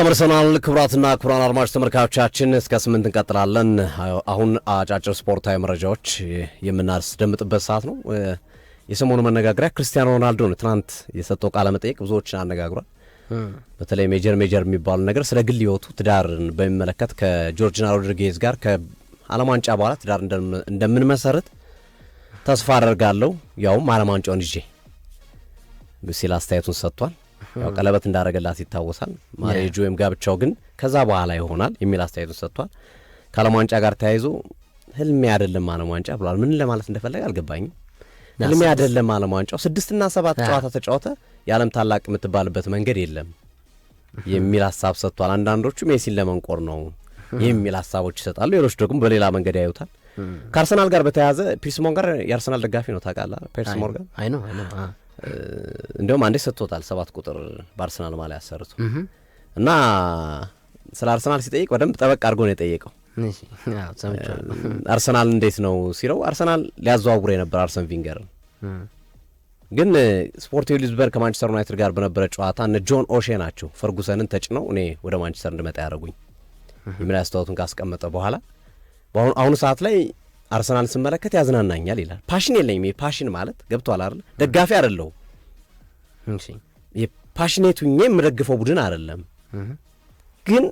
ተመርሰናል። ክቡራትና ክቡራን አድማጭ ተመልካቾቻችን እስከ 8 እንቀጥላለን። አሁን አጫጭር ስፖርታዊ መረጃዎች የምናስደምጥበት ሰዓት ነው። የሰሞኑ መነጋገሪያ ክርስቲያኖ ሮናልዶ ነው። ትናንት የሰጠው ቃለ መጠይቅ ብዙዎችን አነጋግሯል። በተለይ ሜጀር የሚባሉ ነገር ስለ ግል ህይወቱ ትዳርን በሚመለከት ከጆርጂና ሮድሪጌዝ ጋር ከዓለም ዋንጫ በኋላ ትዳር እንደምንመሰርት ተስፋ አደርጋለሁ፣ ያውም ዓለም ዋንጫውን ይዤ ሲል አስተያየቱን ሰጥቷል። ያው ቀለበት እንዳረገላት ይታወሳል። ማሬጅ ወይም ጋብቻው ግን ከዛ በኋላ ይሆናል የሚል አስተያየቱን ሰጥቷል። ከዓለም ዋንጫ ጋር ተያይዞ ህልሜ አይደለም ዓለም ዋንጫ ብሏል። ምን ለማለት እንደፈለገ አልገባኝም። ህልሜ አይደለም ዓለም ዋንጫው 6 እና 7 ጨዋታ ተጫወተ የዓለም ታላቅ የምትባልበት መንገድ የለም የሚል ሐሳብ ሰጥቷል። አንዳንዶቹ ሜሲን ለመንቆር ነው የሚል ሐሳቦች ይሰጣሉ። ሌሎች ደግሞ በሌላ መንገድ ያዩታል። ከአርሰናል ጋር በተያያዘ ፒርስ ሞርጋን የአርሰናል ደጋፊ ነው ታውቃለህ? ፒርስ ሞርጋን አይ ነው እንደውም አንዴ ሰጥቶታል 7 ቁጥር በአርሰናል ማሊያ ያሰርቱ እና ስለ አርሰናል ሲጠይቅ በደንብ ጠበቅ አድርጎ ነው የጠየቀው። አርሰናል እንዴት ነው ሲለው አርሰናል ሊያዘዋውር የነበረ አርሰን ቪንገር ግን ስፖርቲንግ ሊዝበን ከማንቸስተር ዩናይትድ ጋር በነበረ ጨዋታ እነ ጆን ኦሼ ናቸው ፈርጉሰንን ተጭነው እኔ ወደ ማንቸስተር እንድመጣ ያደረጉኝ የሚል አስተያየቱን ካስቀመጠ በኋላ በአሁኑ ሰዓት ላይ አርሰናል ስመለከት ያዝናናኛል ይላል። ፓሽን የለኝም። የፓሽን ማለት ገብቷል አይደል? ደጋፊ አይደለሁም። እሺ የፓሽኔቱኝ የምደግፈው ቡድን አይደለም። ግን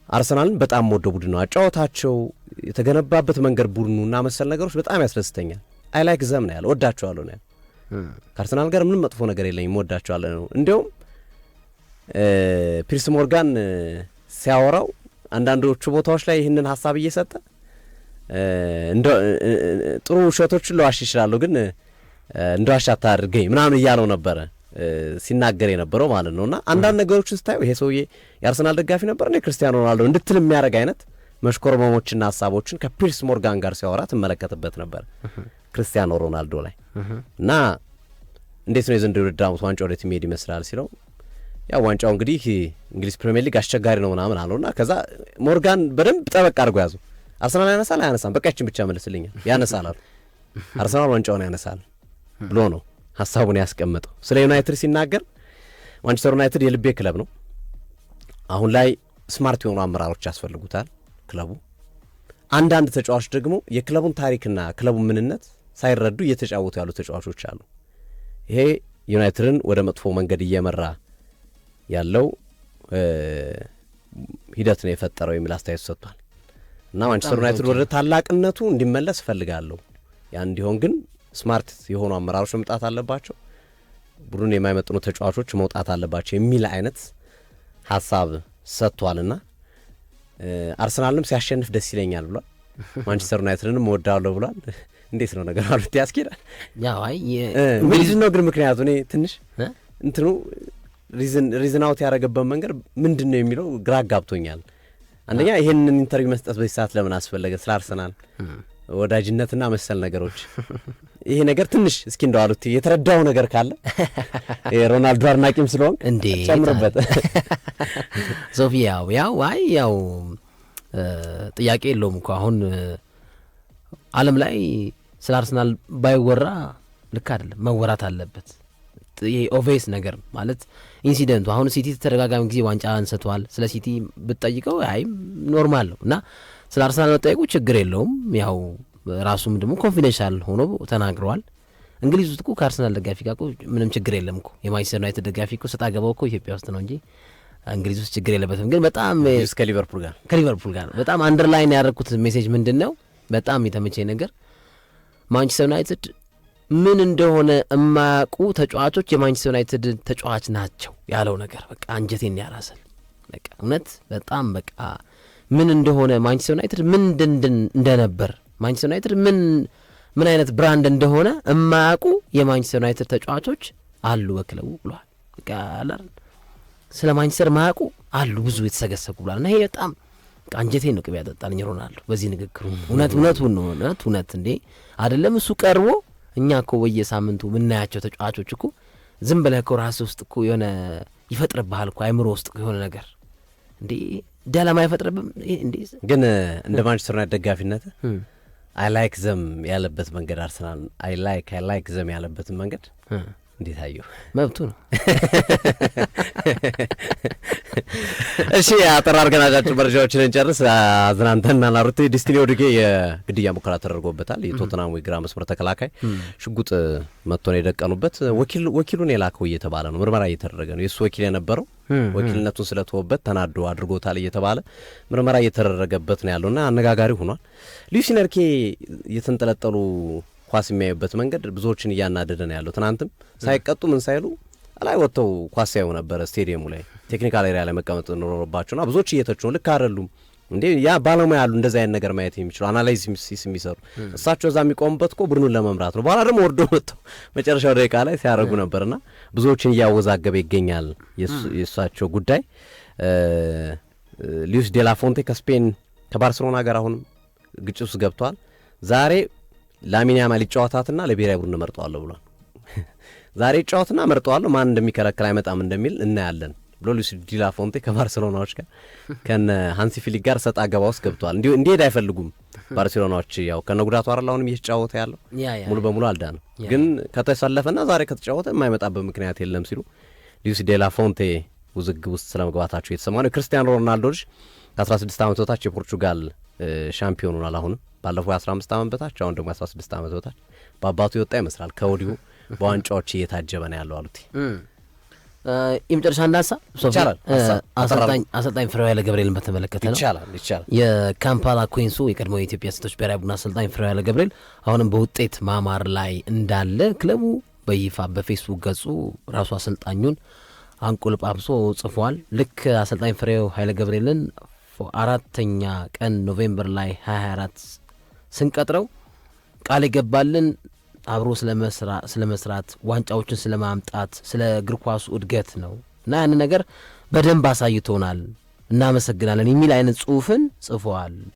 አርሰናልን በጣም ወደው ቡድን ነው። አጫወታቸው የተገነባበት መንገድ ቡድኑና መሰል ነገሮች በጣም ያስደስተኛል። አይ ላይክ ዘም ነው ያለው። ወዳቸዋለሁ ነው ያለው። ከአርሰናል ጋር ምንም መጥፎ ነገር የለኝም፣ ወዳቸዋለሁ ነው። እንዲያውም ፒርስ ሞርጋን ሲያወራው አንዳንዶቹ ቦታዎች ላይ ይህንን ሀሳብ እየሰጠ ጥሩ ውሸቶችን ለዋሽ ይችላሉ፣ ግን እንደዋሽ አታድርገኝ ምናምን እያለው ነበረ ሲናገር የነበረው ማለት ነውና አንዳንድ ነገሮችን ስታየው ይሄ ሰውዬ የአርሰናል ደጋፊ ነበር እንደ ክርስቲያኖ ሮናልዶ እንድትል የሚያደርግ አይነት መሽኮርመሞችና ሀሳቦችን ከፒርስ ሞርጋን ጋር ሲያወራ ትመለከትበት ነበር ክርስቲያኖ ሮናልዶ ላይ እና እንዴት ነው የዘንድሮው ውድድር ዓመት ዋንጫው ወዴት የሚሄድ ይመስላል ሲለው ያው ዋንጫው እንግዲህ እንግሊዝ ፕሪሚየር ሊግ አስቸጋሪ ነው ምናምን አለውና ከዛ ሞርጋን በደንብ ጠበቅ አድርጎ ያዘው። አርሰናል ያነሳል አያነሳም? በቃችን ብቻ መልስልኛል። ያነሳል አሉ። አርሰናል ዋንጫውን ያነሳል ብሎ ነው ሀሳቡን ያስቀመጠው። ስለ ዩናይትድ ሲናገር ማንቸስተር ዩናይትድ የልቤ ክለብ ነው። አሁን ላይ ስማርት የሆኑ አመራሮች ያስፈልጉታል ክለቡ። አንዳንድ ተጫዋቾች ደግሞ የክለቡን ታሪክና ክለቡን ምንነት ሳይረዱ እየተጫወቱ ያሉ ተጫዋቾች አሉ። ይሄ ዩናይትድን ወደ መጥፎ መንገድ እየመራ ያለው ሂደት ነው የፈጠረው የሚል አስተያየት ሰጥቷል። እና ማንቸስተር ዩናይትድ ወደ ታላቅነቱ እንዲመለስ እፈልጋለሁ። ያ እንዲሆን ግን ስማርት የሆኑ አመራሮች መምጣት አለባቸው፣ ቡድን የማይመጥኑ ተጫዋቾች መውጣት አለባቸው የሚል አይነት ሀሳብ ሰጥቷልና አርሰናልም ሲያሸንፍ ደስ ይለኛል ብሏል። ማንቸስተር ዩናይትድንም እወዳለሁ ብሏል። እንዴት ነው ነገር አሉት ያስኬዳል? ያው አይ ምንድን ነው ግን ምክንያቱ እኔ ትንሽ እንትኑ ሪዝን አውት ያደረገበት መንገድ ምንድን ነው የሚለው ግራ ጋብቶኛል። አንደኛ ይሄንን ኢንተርቪው መስጠት በዚህ ሰዓት ለምን አስፈለገ? ስለ አርሰናል ወዳጅነትና መሰል ነገሮች ይሄ ነገር ትንሽ እስኪ እንደው አሉት የተረዳው ነገር ካለ የሮናልዶ አድናቂም ስለሆን እንዴ ጨምርበት። ሶፊያው ያው ጥያቄ የለውም እኮ አሁን ዓለም ላይ ስለ አርሰናል ባይወራ ልክ አይደለም፣ መወራት አለበት። ይሄ ኦቬስ ነገር ማለት ኢንሲደንቱ አሁን ሲቲ ተደጋጋሚ ጊዜ ዋንጫ አንስቷል። ስለ ሲቲ ብትጠይቀው አይ ኖርማል ነው እና ስለ አርሰናል መጠየቁ ችግር የለውም። ያው ራሱም ደግሞ ኮንፊደንሻል ሆኖ ተናግረዋል። እንግሊዝ ውስጥ እኮ ከአርሰናል ደጋፊ ጋር እኮ ምንም ችግር የለም እኮ። የማንቸስተር ዩናይትድ ደጋፊ እኮ ሰጣ ገባው እኮ ኢትዮጵያ ውስጥ ነው እንጂ እንግሊዝ ውስጥ ችግር የለበትም። ግን በጣም ከሊቨርፑል ጋር በጣም አንደርላይን ያደረኩት ሜሴጅ ምንድነው በጣም የተመቸኝ ነገር ማንቸስተር ዩናይትድ ምን እንደሆነ የማያውቁ ተጫዋቾች የማንቸስተር ዩናይትድ ተጫዋች ናቸው ያለው ነገር በቃ አንጀቴን ያራሰል። በቃ እውነት በጣም በቃ ምን እንደሆነ ማንቸስተር ዩናይትድ ምን እንደነበር ማንቸስተር ዩናይትድ ምን አይነት ብራንድ እንደሆነ የማያውቁ የማንቸስተር ዩናይትድ ተጫዋቾች አሉ በክለቡ ብሏል። በቃ አላር ስለ ማንቸስተር ማያውቁ አሉ ብዙ የተሰገሰጉ ብሏል። እና ይሄ በጣም አንጀቴን ነው ቅቤ ያጠጣልኝ ሮናልዶ በዚህ ንግግሩ። እውነት እንዴ አይደለም እሱ ቀርቦ እኛ እኮ በየሳምንቱ ምናያቸው ተጫዋቾች እኮ ዝም ብለህ እኮ ራስህ ውስጥ እኮ የሆነ ይፈጥርብሃል እኮ አይምሮ ውስጥ የሆነ ነገር እንዴ ዳላማ አይፈጥርብም እንዴ? ግን እንደ ማንቸስተር ዩናይትድ ደጋፊነት አይ ላይክ ዘም ያለበት መንገድ አርሰናል አይ ላይክ ዘም ያለበትን መንገድ እንዴት አየው? መብቱ ነው። እሺ አጠር አድርገን አጫጭር መረጃዎችን እንጨርስ። አዝናንተና ናሩቴ ዲስቲኒ ኦዲጌ የግድያ ሙከራ ተደርጎበታል። የቶተናሙ የግራ መስመር ተከላካይ ሽጉጥ መጥቶ ነው የደቀኑበት። ወኪሉን የላከው እየተባለ ነው፣ ምርመራ እየተደረገ ነው። የእሱ ወኪል የነበረው ወኪልነቱን ስለተወበት ተናዶ አድርጎታል እየተባለ ምርመራ እየተደረገበት ነው ያለውና አነጋጋሪ ሆኗል። ሉዊስ ኤንሪኬ የተንጠለጠሉ ኳስ የሚያዩበት መንገድ ብዙዎችን እያናደደ ነው ያለው። ትናንትም ሳይቀጡ ምን ሳይሉ ላይ ወጥተው ኳስ ያዩ ነበር ስቴዲየሙ ላይ ቴክኒካል ኤሪያ ላይ መቀመጥ ኖሮባቸውና ብዙዎች እየተቹ ነው። ልክ አይደሉም እንዴ ያ ባለሙያ ያሉ እንደዛ አይነት ነገር ማየት የሚችሉ አናላይሲስ የሚሰሩ እሳቸው እዛ የሚቆሙበት እኮ ቡድኑን ለመምራት ነው። በኋላ ደግሞ ወርዶ መጥተው መጨረሻው ደቂቃ ላይ ሲያደርጉ ነበርና ብዙዎችን እያወዛገበ ይገኛል የእሳቸው ጉዳይ። ሉዊስ ዴላፎንቴ ከስፔን ከባርሴሎና ጋር አሁንም ግጭት ውስጥ ገብቷል። ዛሬ ላሚን ያማል ይጫወታትና ለብሔራዊ ቡድን መርጠዋለሁ ብሏል። ዛሬ ጫወትና መርጠዋለሁ ማን እንደሚከለክል አይመጣም እንደሚል እናያለን ብሎ ሉዊስ ዴላፎንቴ ከባርሴሎናዎች ጋር ከነ ሃንሲ ፍሊክ ጋር ሰጣ ገባ ውስጥ ገብቷል። እንዲሄድ አይፈልጉም ባርሴሎናዎች። ያው ከነ ጉዳቱ አይደል አሁንም እየተጫወተ ያለው ሙሉ በሙሉ አልዳነም፣ ግን ከተሰለፈና ዛሬ ከተጫወተ የማይመጣበት ምክንያት የለም ሲሉ ሉዊስ ዴላፎንቴ ውዝግብ ውስጥ ስለመግባታቸው የተሰማ ነው። ክርስቲያኖ ሮናልዶ ከ16 ዓመት በታች የፖርቹጋል ሻምፒዮን ሆኗል። አሁንም ባለፈው 15 ዓመት በታች አሁን ደግሞ 16 ዓመት በታች በአባቱ የወጣ ይመስላል። ከወዲሁ በዋንጫዎች እየታጀበ ነው ያለው አሉት። የመጨረሻ እንዳሳ አሰልጣኝ ፍሬው ኃይለ ገብርኤልን በተመለከተ ነው። ይቻላል የካምፓላ ኩዊንሱ የቀድሞ የኢትዮጵያ ሴቶች ብሔራዊ ቡድን አሰልጣኝ ፍሬው ኃይለ ገብርኤል አሁንም በውጤት ማማር ላይ እንዳለ ክለቡ በይፋ በፌስቡክ ገጹ ራሱ አሰልጣኙን አንቆልጳጵሶ ጽፏል። ልክ አሰልጣኝ ፍሬው ኃይለ ገብርኤልን 4ኛ ቀን ኖቬምበር ላይ 2024 ስንቀጥረው ቃል የገባልን አብሮ ስለመስራት ዋንጫዎችን ስለማምጣት ስለ እግር ኳሱ እድገት ነው እና ያን ነገር በደንብ አሳይቶናል፣ እናመሰግናለን የሚል አይነት ጽሑፍን ጽፏል።